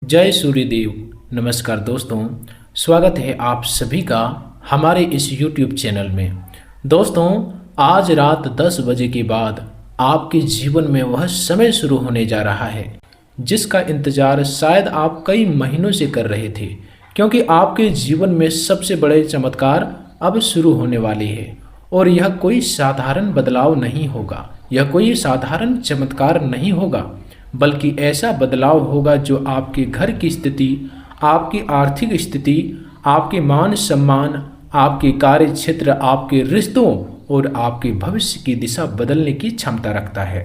जय सूर्यदेव। नमस्कार दोस्तों, स्वागत है आप सभी का हमारे इस YouTube चैनल में। दोस्तों, आज रात 10 बजे के बाद आपके जीवन में वह समय शुरू होने जा रहा है जिसका इंतज़ार शायद आप कई महीनों से कर रहे थे, क्योंकि आपके जीवन में सबसे बड़े चमत्कार अब शुरू होने वाले हैं। और यह कोई साधारण बदलाव नहीं होगा, यह कोई साधारण चमत्कार नहीं होगा, बल्कि ऐसा बदलाव होगा जो आपके घर की स्थिति, आपकी आर्थिक स्थिति, आपके मान सम्मान, आपके कार्य क्षेत्र, आपके रिश्तों और आपके भविष्य की दिशा बदलने की क्षमता रखता है।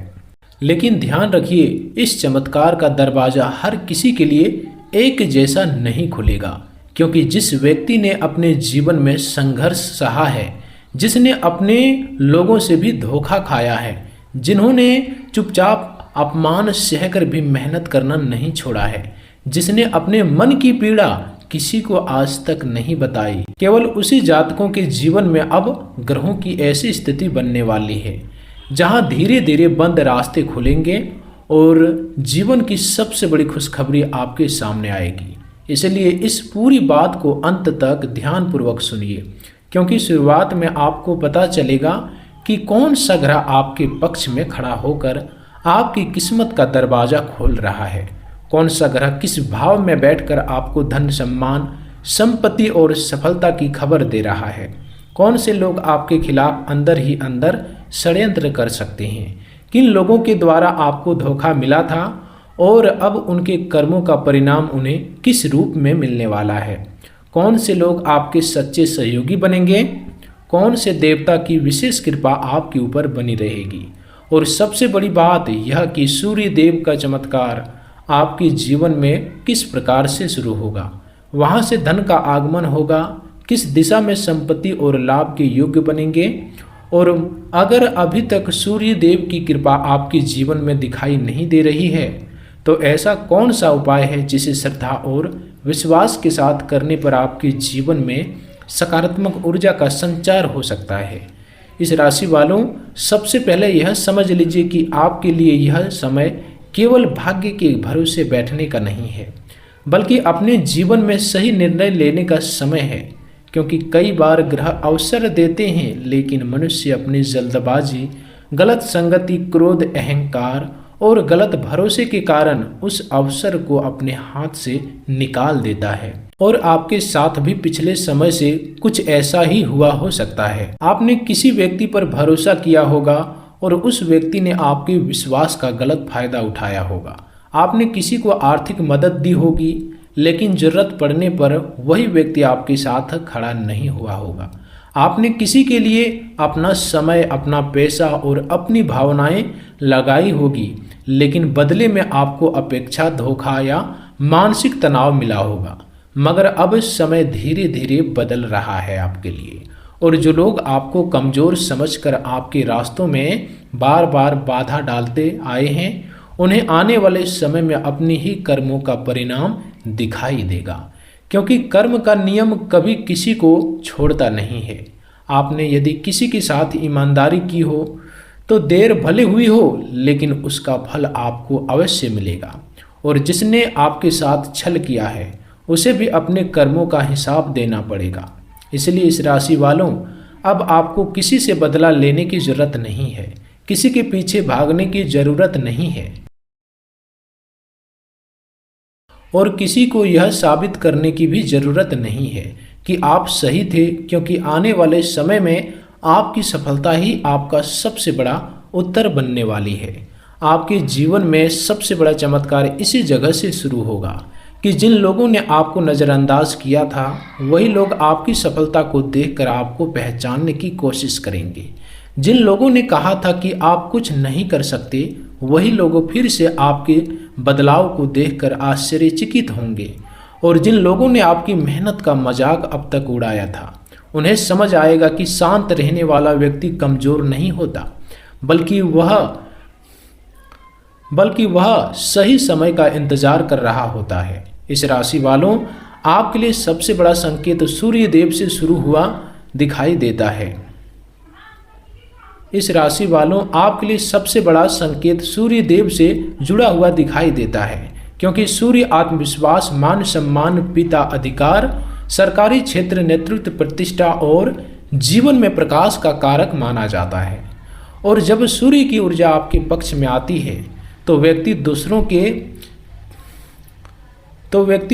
लेकिन ध्यान रखिए, इस चमत्कार का दरवाज़ा हर किसी के लिए एक जैसा नहीं खुलेगा, क्योंकि जिस व्यक्ति ने अपने जीवन में संघर्ष सहा है, जिसने अपने लोगों से भी धोखा खाया है, जिन्होंने चुपचाप अपमान सहकर भी मेहनत करना नहीं छोड़ा है, जिसने अपने मन की पीड़ा किसी को आज तक नहीं बताई, केवल उसी जातकों के जीवन में अब ग्रहों की ऐसी स्थिति बनने वाली है जहां धीरे धीरे बंद रास्ते खुलेंगे और जीवन की सबसे बड़ी खुशखबरी आपके सामने आएगी। इसलिए इस पूरी बात को अंत तक ध्यानपूर्वक सुनिए, क्योंकि शुरुआत में आपको पता चलेगा कि कौन सा ग्रह आपके पक्ष में खड़ा होकर आपकी किस्मत का दरवाज़ा खोल रहा है, कौन सा ग्रह किस भाव में बैठकर आपको धन, सम्मान, संपत्ति और सफलता की खबर दे रहा है, कौन से लोग आपके खिलाफ अंदर ही अंदर षड्यंत्र कर सकते हैं, किन लोगों के द्वारा आपको धोखा मिला था और अब उनके कर्मों का परिणाम उन्हें किस रूप में मिलने वाला है, कौन से लोग आपके सच्चे सहयोगी बनेंगे, कौन से देवता की विशेष कृपा आपके ऊपर बनी रहेगी। और सबसे बड़ी बात यह कि सूर्य देव का चमत्कार आपके जीवन में किस प्रकार से शुरू होगा, वहाँ से धन का आगमन होगा, किस दिशा में संपत्ति और लाभ के योग्य बनेंगे। और अगर अभी तक सूर्य देव की कृपा आपके जीवन में दिखाई नहीं दे रही है, तो ऐसा कौन सा उपाय है जिसे श्रद्धा और विश्वास के साथ करने पर आपके जीवन में सकारात्मक ऊर्जा का संचार हो सकता है। इस राशि वालों, सबसे पहले यह समझ लीजिए कि आपके लिए यह समय केवल भाग्य के भरोसे बैठने का नहीं है, बल्कि अपने जीवन में सही निर्णय लेने का समय है। क्योंकि कई बार ग्रह अवसर देते हैं, लेकिन मनुष्य अपनी जल्दबाजी, गलत संगति, क्रोध, अहंकार और गलत भरोसे के कारण उस अवसर को अपने हाथ से निकाल देता है। और आपके साथ भी पिछले समय से कुछ ऐसा ही हुआ हो सकता है। आपने किसी व्यक्ति पर भरोसा किया होगा और उस व्यक्ति ने आपके विश्वास का गलत फायदा उठाया होगा। आपने किसी को आर्थिक मदद दी होगी, लेकिन जरूरत पड़ने पर वही व्यक्ति आपके साथ खड़ा नहीं हुआ होगा। आपने किसी के लिए अपना समय, अपना पैसा और अपनी भावनाएं लगाई होगी, लेकिन बदले में आपको अपेक्षा, धोखा या मानसिक तनाव मिला होगा। मगर अब समय धीरे धीरे बदल रहा है आपके लिए, और जो लोग आपको कमज़ोर समझकर आपके रास्तों में बार बार बाधा डालते आए हैं, उन्हें आने वाले समय में अपनी ही कर्मों का परिणाम दिखाई देगा। क्योंकि कर्म का नियम कभी किसी को छोड़ता नहीं है। आपने यदि किसी के साथ ईमानदारी की हो तो देर भले हुई हो, लेकिन उसका फल आपको अवश्य मिलेगा। और जिसने आपके साथ छल किया है, उसे भी अपने कर्मों का हिसाब देना पड़ेगा। इसलिए इस राशि वालों, अब आपको किसी से बदला लेने की जरूरत नहीं है, किसी के पीछे भागने की जरूरत नहीं है, और किसी को यह साबित करने की भी जरूरत नहीं है कि आप सही थे। क्योंकि आने वाले समय में आपकी सफलता ही आपका सबसे बड़ा उत्तर बनने वाली है। आपके जीवन में सबसे बड़ा चमत्कार इसी जगह से शुरू होगा कि जिन लोगों ने आपको नज़रअंदाज किया था, वही लोग आपकी सफलता को देखकर आपको पहचानने की कोशिश करेंगे। जिन लोगों ने कहा था कि आप कुछ नहीं कर सकते, वही लोग फिर से आपके बदलाव को देखकर आश्चर्यचकित होंगे। और जिन लोगों ने आपकी मेहनत का मजाक अब तक उड़ाया था, उन्हें समझ आएगा कि शांत रहने वाला व्यक्ति कमज़ोर नहीं होता, बल्कि वह सही समय का इंतजार कर रहा होता है। इस राशि वालों, आपके लिए सबसे बड़ा संकेत सूर्य देव से शुरू हुआ दिखाई देता है। इस राशि वालों, आपके लिए सबसे बड़ा संकेत सूर्य देव से जुड़ा हुआ दिखाई देता है, क्योंकि सूर्य आत्मविश्वास, मान सम्मान, पिता अधिकार, सरकारी क्षेत्र, नेतृत्व, प्रतिष्ठा और जीवन में प्रकाश का कारक माना जाता है। और जब सूर्य की ऊर्जा आपके पक्ष में आती है तो व्यक्ति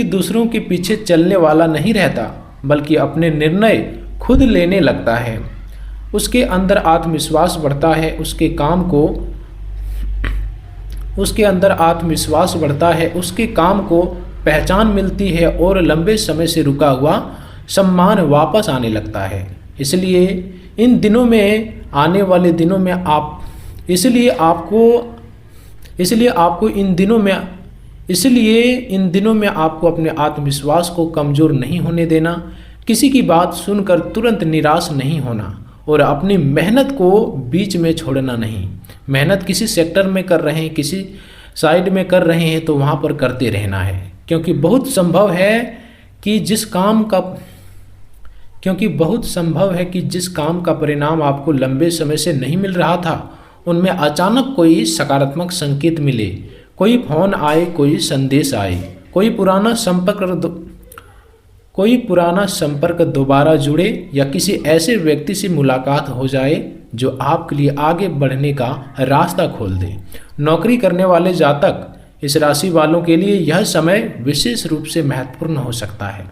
दूसरों के पीछे चलने वाला नहीं रहता, बल्कि अपने निर्णय खुद लेने लगता है। उसके अंदर आत्मविश्वास बढ़ता है, उसके काम को पहचान मिलती है और लंबे समय से रुका हुआ सम्मान वापस आने लगता है। इसलिए इन दिनों में आपको अपने आत्मविश्वास को कमज़ोर नहीं होने देना, किसी की बात सुनकर तुरंत निराश नहीं होना और अपनी मेहनत को बीच में छोड़ना नहीं। मेहनत किसी सेक्टर में कर रहे हैं, किसी साइड में कर रहे हैं तो वहाँ पर करते रहना है, क्योंकि बहुत संभव है कि जिस काम का परिणाम आपको लंबे समय से नहीं मिल रहा था, उनमें अचानक कोई सकारात्मक संकेत मिले, कोई फोन आए, कोई संदेश आए, कोई पुराना संपर्क दोबारा जुड़े या किसी ऐसे व्यक्ति से मुलाकात हो जाए जो आपके लिए आगे बढ़ने का रास्ता खोल दे। नौकरी करने वाले जातक, इस राशि वालों के लिए यह समय विशेष रूप से महत्वपूर्ण हो सकता है,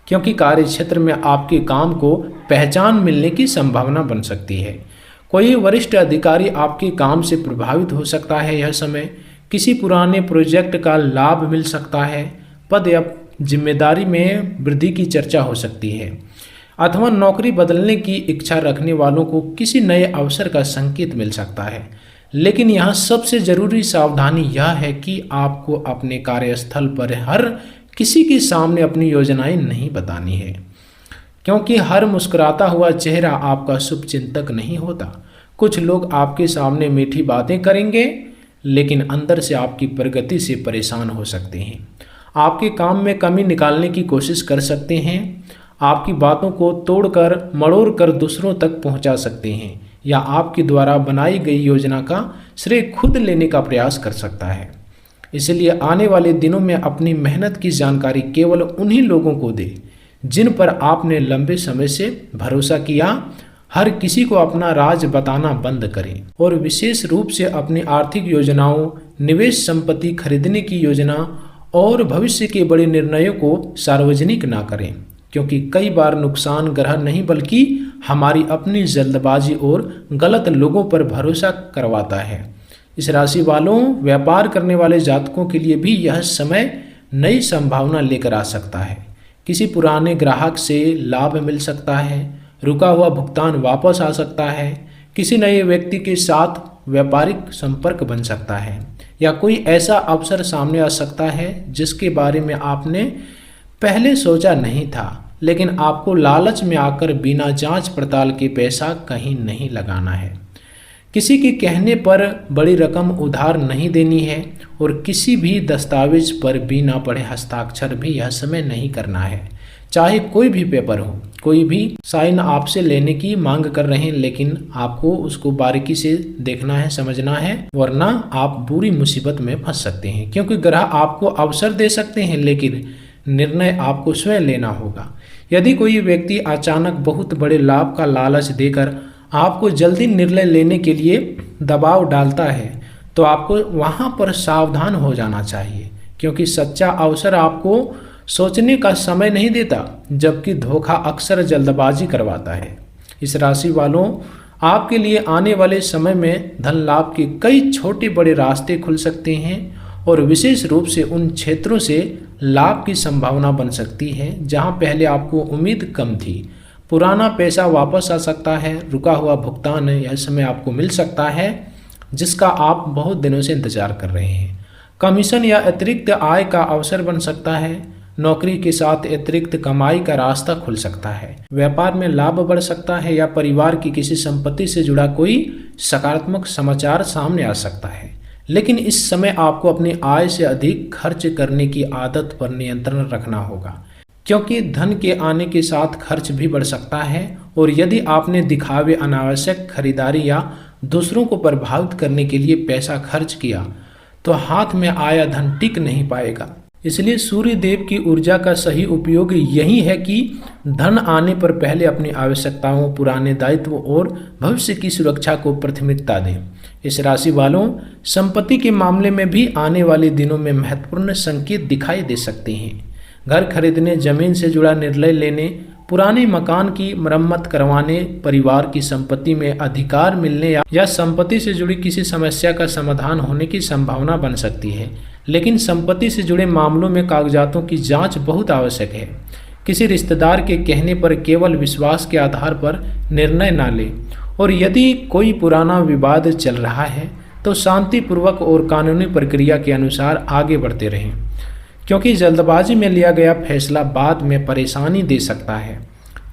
क्योंकि कार्य क्षेत्र में आपके काम को पहचान मिलने की संभावना बन सकती है। कोई वरिष्ठ अधिकारी आपके काम से प्रभावित हो सकता है। यह समय किसी पुराने प्रोजेक्ट का लाभ मिल सकता है, पद या जिम्मेदारी में वृद्धि की चर्चा हो सकती है, अथवा नौकरी बदलने की इच्छा रखने वालों को किसी नए अवसर का संकेत मिल सकता है। लेकिन यहाँ सबसे ज़रूरी सावधानी यह है कि आपको अपने कार्यस्थल पर हर किसी के सामने अपनी योजनाएं नहीं बतानी है, क्योंकि हर मुस्कुराता हुआ चेहरा आपका शुभचिंतक नहीं होता। कुछ लोग आपके सामने मीठी बातें करेंगे, लेकिन अंदर से आपकी प्रगति से परेशान हो सकते हैं, आपके काम में कमी निकालने की कोशिश कर सकते हैं, आपकी बातों को तोड़कर मड़ोड़कर दूसरों तक पहुंचा सकते हैं, या आपके द्वारा बनाई गई योजना का श्रेय खुद लेने का प्रयास कर सकता है। इसलिए आने वाले दिनों में अपनी मेहनत की जानकारी केवल उन्हीं लोगों को दें जिन पर आपने लंबे समय से भरोसा किया। हर किसी को अपना राज बताना बंद करें और विशेष रूप से अपनी आर्थिक योजनाओं, निवेश संपत्ति खरीदने की योजना और भविष्य के बड़े निर्णयों को सार्वजनिक ना करें, क्योंकि कई बार नुकसान ग्रह नहीं बल्कि हमारी अपनी जल्दबाजी और गलत लोगों पर भरोसा करवाता है। इस राशि वालों, व्यापार करने वाले जातकों के लिए भी यह समय नई संभावना लेकर आ सकता है। किसी पुराने ग्राहक से लाभ मिल सकता है, रुका हुआ भुगतान वापस आ सकता है, किसी नए व्यक्ति के साथ व्यापारिक संपर्क बन सकता है, या कोई ऐसा अवसर सामने आ सकता है जिसके बारे में आपने पहले सोचा नहीं था, लेकिन आपको लालच में आकर बिना जांच पड़ताल के पैसा कहीं नहीं लगाना है। किसी के कहने पर बड़ी रकम उधार नहीं देनी है और किसी भी दस्तावेज पर बिना पढ़े हस्ताक्षर भी यह समय नहीं करना है। चाहे कोई भी पेपर हो, कोई भी साइन आपसे लेने की मांग कर रहे हैं, लेकिन आपको उसको बारीकी से देखना है, समझना है, वरना आप बुरी मुसीबत में फंस सकते हैं। क्योंकि ग्रह आपको अवसर दे सकते हैं, लेकिन निर्णय आपको स्वयं लेना होगा। यदि कोई व्यक्ति अचानक बहुत बड़े लाभ का लालच देकर आपको जल्दी निर्णय लेने के लिए दबाव डालता है, तो आपको वहाँ पर सावधान हो जाना चाहिए, क्योंकि सच्चा अवसर आपको सोचने का समय नहीं देता, जबकि धोखा अक्सर जल्दबाजी करवाता है। इस राशि वालों, आपके लिए आने वाले समय में धन लाभ के कई छोटे बड़े रास्ते खुल सकते हैं और विशेष रूप से उन क्षेत्रों से लाभ की संभावना बन सकती है जहां पहले आपको उम्मीद कम थी। पुराना पैसा वापस आ सकता है, रुका हुआ भुगतान यह समय आपको मिल सकता है जिसका आप बहुत दिनों से इंतजार कर रहे हैं। कमीशन या अतिरिक्त आय का अवसर बन सकता है। नौकरी के साथ अतिरिक्त कमाई का रास्ता खुल सकता है। व्यापार में लाभ बढ़ सकता है या परिवार की किसी संपत्ति से जुड़ा कोई सकारात्मक समाचार सामने आ सकता है। लेकिन इस समय आपको अपनी आय से अधिक खर्च करने की आदत पर नियंत्रण रखना होगा, क्योंकि धन के आने के साथ खर्च भी बढ़ सकता है। और यदि आपने दिखावे, अनावश्यक खरीदारी या दूसरों को प्रभावित करने के लिए पैसा खर्च किया, तो हाथ में आया धन टिक नहीं पाएगा। इसलिए सूर्य देव की ऊर्जा का सही उपयोग यही है कि धन आने पर पहले अपनी आवश्यकताओं, पुराने दायित्व और भविष्य की सुरक्षा को प्राथमिकता दें। इस राशि वालों, संपत्ति के मामले में भी आने वाले दिनों में महत्वपूर्ण संकेत दिखाई दे सकते हैं। घर खरीदने, जमीन से जुड़ा निर्णय लेने, पुराने मकान की मरम्मत करवाने, परिवार की संपत्ति में अधिकार मिलने या संपत्ति से जुड़ी किसी समस्या का समाधान होने की संभावना बन सकती है। लेकिन संपत्ति से जुड़े मामलों में कागजातों की जांच बहुत आवश्यक है। किसी रिश्तेदार के कहने पर केवल विश्वास के आधार पर निर्णय न लें, और यदि कोई पुराना विवाद चल रहा है तो शांतिपूर्वक और कानूनी प्रक्रिया के अनुसार आगे बढ़ते रहें, क्योंकि जल्दबाजी में लिया गया फैसला बाद में परेशानी दे सकता है।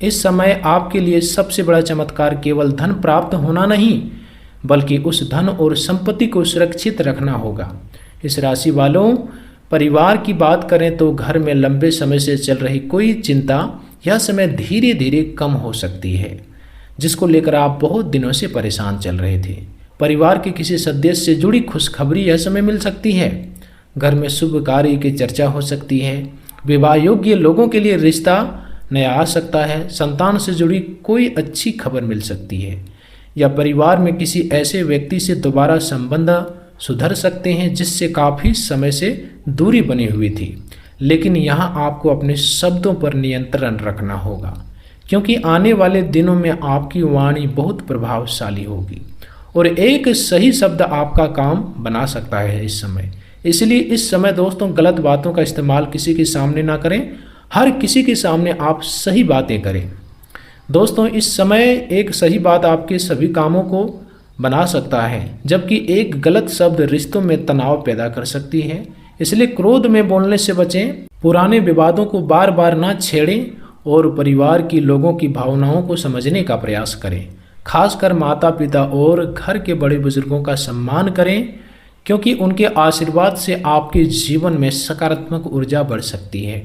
इस समय आपके लिए सबसे बड़ा चमत्कार केवल धन प्राप्त होना नहीं, बल्कि उस धन और संपत्ति को सुरक्षित रखना होगा। इस राशि वालों, परिवार की बात करें तो घर में लंबे समय से चल रही कोई चिंता यह समय धीरे धीरे कम हो सकती है, जिसको लेकर आप बहुत दिनों से परेशान चल रहे थे। परिवार के किसी सदस्य से जुड़ी खुशखबरी यह समय मिल सकती है। घर में शुभ कार्य की चर्चा हो सकती है। विवाह योग्य लोगों के लिए रिश्ता नया आ सकता है। संतान से जुड़ी कोई अच्छी खबर मिल सकती है, या परिवार में किसी ऐसे व्यक्ति से दोबारा संबंध सुधर सकते हैं जिससे काफ़ी समय से दूरी बनी हुई थी। लेकिन यहाँ आपको अपने शब्दों पर नियंत्रण रखना होगा, क्योंकि आने वाले दिनों में आपकी वाणी बहुत प्रभावशाली होगी और एक सही शब्द आपका काम बना सकता है इस समय। इसलिए इस समय दोस्तों, गलत बातों का इस्तेमाल किसी के सामने ना करें। हर किसी के सामने आप सही बातें करें। दोस्तों, इस समय एक सही बात आपके सभी कामों को बना सकता है, जबकि एक गलत शब्द रिश्तों में तनाव पैदा कर सकती है। इसलिए क्रोध में बोलने से बचें, पुराने विवादों को बार बार ना छेड़ें और परिवार की लोगों की भावनाओं को समझने का प्रयास करें। खासकर माता पिता और घर के बड़े बुजुर्गों का सम्मान करें, क्योंकि उनके आशीर्वाद से आपके जीवन में सकारात्मक ऊर्जा बढ़ सकती है।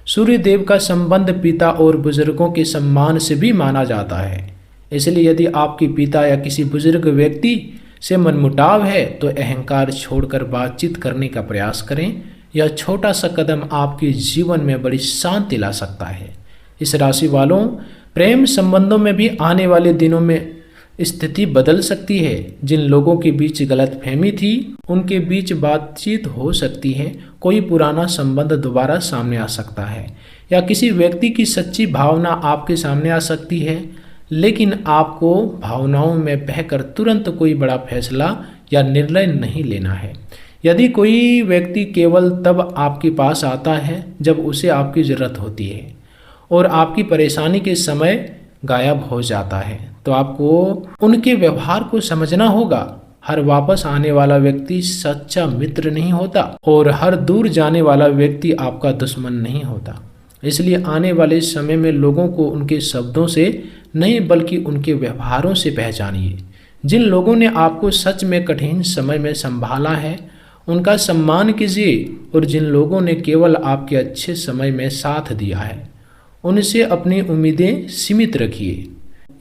सूर्य देव का संबंध पिता और बुजुर्गों के सम्मान से भी माना जाता है। इसलिए यदि आपके पिता या किसी बुजुर्ग व्यक्ति से मनमुटाव है तो अहंकार छोड़कर बातचीत करने का प्रयास करें। यह छोटा सा कदम आपके जीवन में बड़ी शांति ला सकता है। इस राशि वालों, प्रेम संबंधों में भी आने वाले दिनों में स्थिति बदल सकती है। जिन लोगों के बीच गलतफहमी थी, उनके बीच बातचीत हो सकती है। कोई पुराना संबंध दोबारा सामने आ सकता है, या किसी व्यक्ति की सच्ची भावना आपके सामने आ सकती है। लेकिन आपको भावनाओं में बहकर तुरंत कोई बड़ा फैसला या निर्णय नहीं लेना है। यदि कोई व्यक्ति केवल तब आपके पास आता है जब उसे आपकी ज़रूरत होती है और आपकी परेशानी के समय गायब हो जाता है, तो आपको उनके व्यवहार को समझना होगा। हर वापस आने वाला व्यक्ति सच्चा मित्र नहीं होता और हर दूर जाने वाला व्यक्ति आपका दुश्मन नहीं होता। इसलिए आने वाले समय में लोगों को उनके शब्दों से नहीं, बल्कि उनके व्यवहारों से पहचानिए। जिन लोगों ने आपको सच में कठिन समय में संभाला है, उनका सम्मान कीजिए, और जिन लोगों ने केवल आपके अच्छे समय में साथ दिया है, उनसे अपनी उम्मीदें सीमित रखिए।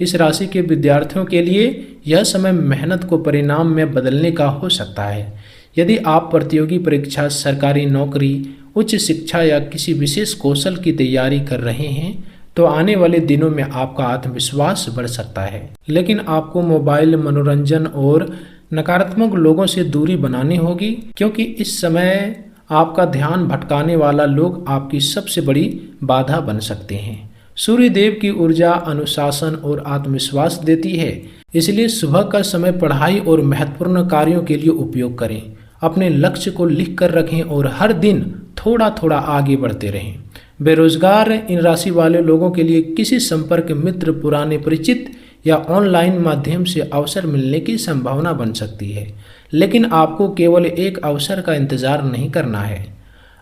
इस राशि के विद्यार्थियों के लिए यह समय मेहनत को परिणाम में बदलने का हो सकता है। यदि आप प्रतियोगी परीक्षा, सरकारी नौकरी, उच्च शिक्षा या किसी विशेष कौशल की तैयारी कर रहे हैं, तो आने वाले दिनों में आपका आत्मविश्वास बढ़ सकता है। लेकिन आपको मोबाइल, मनोरंजन और नकारात्मक लोगों से दूरी बनानी होगी, क्योंकि इस समय आपका ध्यान भटकाने वाला लोग आपकी सबसे बड़ी बाधा बन सकते हैं। सूर्य देव की ऊर्जा अनुशासन और आत्मविश्वास देती है। इसलिए सुबह का समय पढ़ाई और महत्वपूर्ण कार्यों के लिए उपयोग करें। अपने लक्ष्य को लिख कर रखें और हर दिन थोड़ा थोड़ा आगे बढ़ते रहें। बेरोजगार इन राशि वाले लोगों के लिए किसी संपर्क मित्र, पुराने परिचित या ऑनलाइन माध्यम से अवसर मिलने की संभावना बन सकती है। लेकिन आपको केवल एक अवसर का इंतजार नहीं करना है,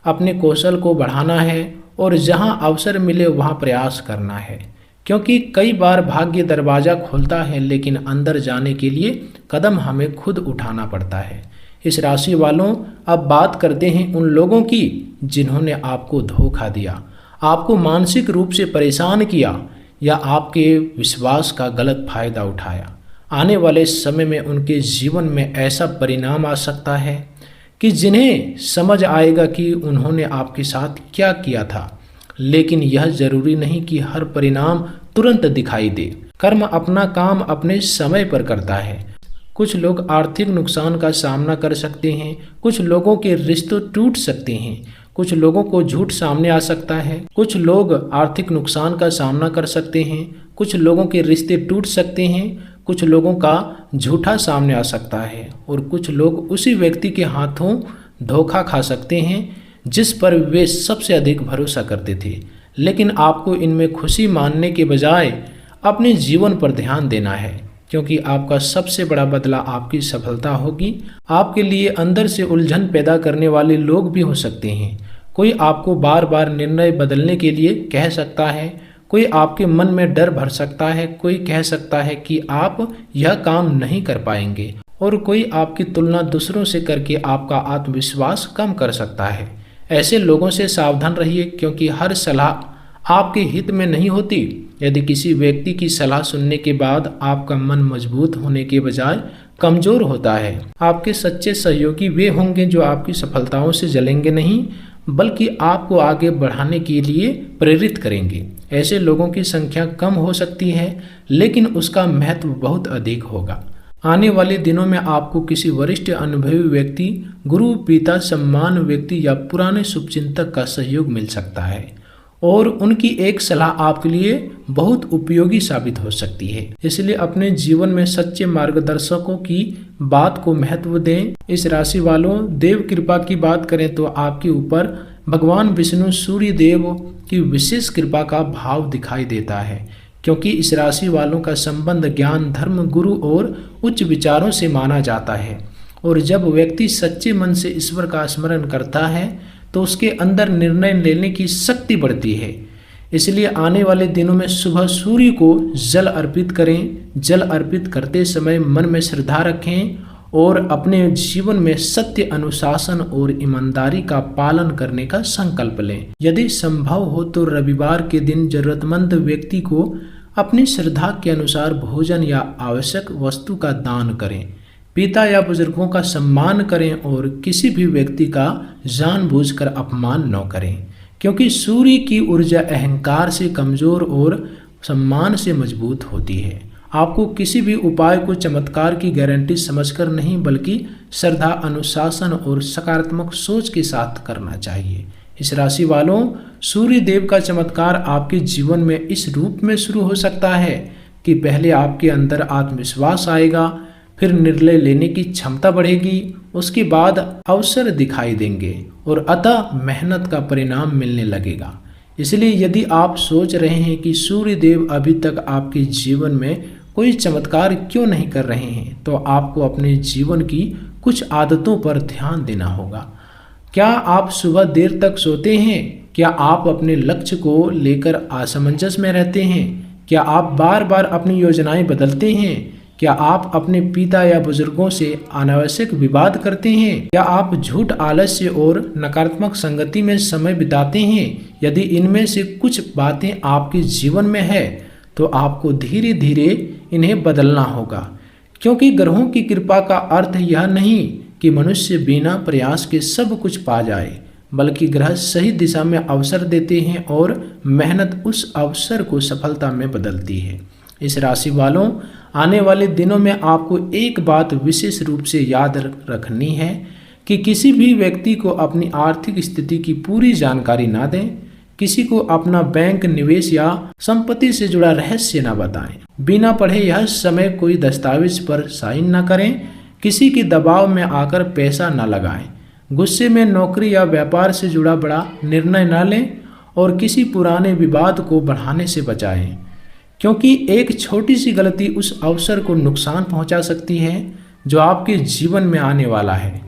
अपने कौशल को बढ़ाना है और जहां अवसर मिले वहां प्रयास करना है, क्योंकि कई बार भाग्य दरवाज़ा खोलता है, लेकिन अंदर जाने के लिए कदम हमें खुद उठाना पड़ता है। इस राशि वालों, अब बात करते हैं उन लोगों की जिन्होंने आपको धोखा दिया, आपको मानसिक रूप से परेशान किया या आपके विश्वास का गलत फायदा उठाया। आने वाले समय में उनके जीवन में ऐसा परिणाम आ सकता है कि जिन्हें समझ आएगा कि उन्होंने आपके साथ क्या किया था। लेकिन यह जरूरी नहीं कि हर परिणाम तुरंत दिखाई दे। कर्म अपना काम अपने समय पर करता है। कुछ लोग आर्थिक नुकसान का सामना कर सकते हैं, कुछ लोगों के रिश्ते टूट सकते हैं, कुछ लोगों को झूठ सामने आ सकता है। कुछ लोग आर्थिक नुकसान का सामना कर सकते हैं, कुछ लोगों के रिश्ते टूट सकते हैं, कुछ लोगों का झूठा सामने आ सकता है और कुछ लोग उसी व्यक्ति के हाथों धोखा खा सकते हैं जिस पर वे सबसे अधिक भरोसा करते थे। लेकिन आपको इनमें खुशी मानने के बजाय अपने जीवन पर ध्यान देना है, क्योंकि आपका सबसे बड़ा बदला आपकी सफलता होगी। आपके लिए अंदर से उलझन पैदा करने वाले लोग भी हो सकते हैं। कोई आपको बार बार निर्णय बदलने के लिए कह सकता है, कोई आपके मन में डर भर सकता है, कोई कह सकता है कि आप यह काम नहीं कर पाएंगे और कोई आपकी तुलना दूसरों से करके आपका आत्मविश्वास कम कर सकता है। ऐसे लोगों से सावधान रहिए, क्योंकि हर सलाह आपके हित में नहीं होती। यदि किसी व्यक्ति की सलाह सुनने के बाद आपका मन मजबूत होने के बजाय कमजोर होता है, आपके सच्चे सहयोगी वे होंगे जो आपकी सफलताओं से जलेंगे नहीं, बल्कि आपको आगे बढ़ाने के लिए प्रेरित करेंगे। ऐसे लोगों की संख्या कम हो सकती है, लेकिन उसका महत्व बहुत अधिक होगा। आने वाले दिनों में आपको किसी वरिष्ठ अनुभवी व्यक्ति, गुरु, पिता, सम्मान व्यक्ति या पुराने शुभचिंतक का सहयोग मिल सकता है और उनकी एक सलाह आपके लिए बहुत उपयोगी साबित हो सकती है। इसलिए अपने जीवन में सच्चे मार्गदर्शकों की बात को महत्व दें। इस राशि वालों, देव कृपा की बात करें तो आपके ऊपर भगवान विष्णु सूर्य देव की विशेष कृपा का भाव दिखाई देता है, क्योंकि इस राशि वालों का संबंध ज्ञान, धर्म, गुरु और उच्च विचारों से माना जाता है। और जब व्यक्ति सच्चे मन से ईश्वर का स्मरण करता है तो उसके अंदर निर्णय लेने की शक्ति बढ़ती है। इसलिए आने वाले दिनों में सुबह सूर्य को जल अर्पित करें। जल अर्पित करते समय मन में श्रद्धा रखें और अपने जीवन में सत्य, अनुशासन और ईमानदारी का पालन करने का संकल्प लें। यदि संभव हो तो रविवार के दिन जरूरतमंद व्यक्ति को अपनी श्रद्धा के अनुसार भोजन या आवश्यक वस्तु का दान करें। पिता या बुजुर्गों का सम्मान करें और किसी भी व्यक्ति का जानबूझकर अपमान न करें, क्योंकि सूर्य की ऊर्जा अहंकार से कमजोर और सम्मान से मजबूत होती है। आपको किसी भी उपाय को चमत्कार की गारंटी समझकर नहीं, बल्कि श्रद्धा, अनुशासन और सकारात्मक सोच के साथ करना चाहिए। इस राशि वालों, सूर्य देव का चमत्कार आपके जीवन में इस रूप में शुरू हो सकता है कि पहले आपके अंदर आत्मविश्वास आएगा, फिर निर्णय लेने की क्षमता बढ़ेगी, उसके बाद अवसर दिखाई देंगे और अतः मेहनत का परिणाम मिलने लगेगा। इसलिए यदि आप सोच रहे हैं कि सूर्य देव अभी तक आपके जीवन में कोई चमत्कार क्यों नहीं कर रहे हैं, तो आपको अपने जीवन की कुछ आदतों पर ध्यान देना होगा। क्या आप सुबह देर तक सोते हैं? क्या आप अपने लक्ष्य को लेकर असमंजस में रहते हैं? क्या आप बार बार अपनी योजनाएं बदलते हैं? क्या आप अपने पिता या बुजुर्गों से अनावश्यक विवाद करते हैं? क्या आप झूठ, आलस्य और नकारात्मक संगति में समय बिताते हैं? यदि इनमें से कुछ बातें आपके जीवन में है तो आपको धीरे धीरे इन्हें बदलना होगा, क्योंकि ग्रहों की कृपा का अर्थ यह नहीं कि मनुष्य बिना प्रयास के सब कुछ पा जाए, बल्कि ग्रह सही दिशा में अवसर देते हैं और मेहनत उस अवसर को सफलता में बदलती है। इस राशि वालों, आने वाले दिनों में आपको एक बात विशेष रूप से याद रखनी है कि किसी भी व्यक्ति को अपनी आर्थिक स्थिति की पूरी जानकारी ना दें, किसी को अपना बैंक, निवेश या संपत्ति से जुड़ा रहस्य ना बताएं, बिना पढ़े यह समय कोई दस्तावेज पर साइन ना करें, किसी के दबाव में आकर पैसा ना लगाएं, गुस्से में नौकरी या व्यापार से जुड़ा बड़ा निर्णय ना लें और किसी पुराने विवाद को बढ़ाने से बचाएं, क्योंकि एक छोटी सी गलती उस अवसर को नुकसान पहुंचा सकती है जो आपके जीवन में आने वाला है।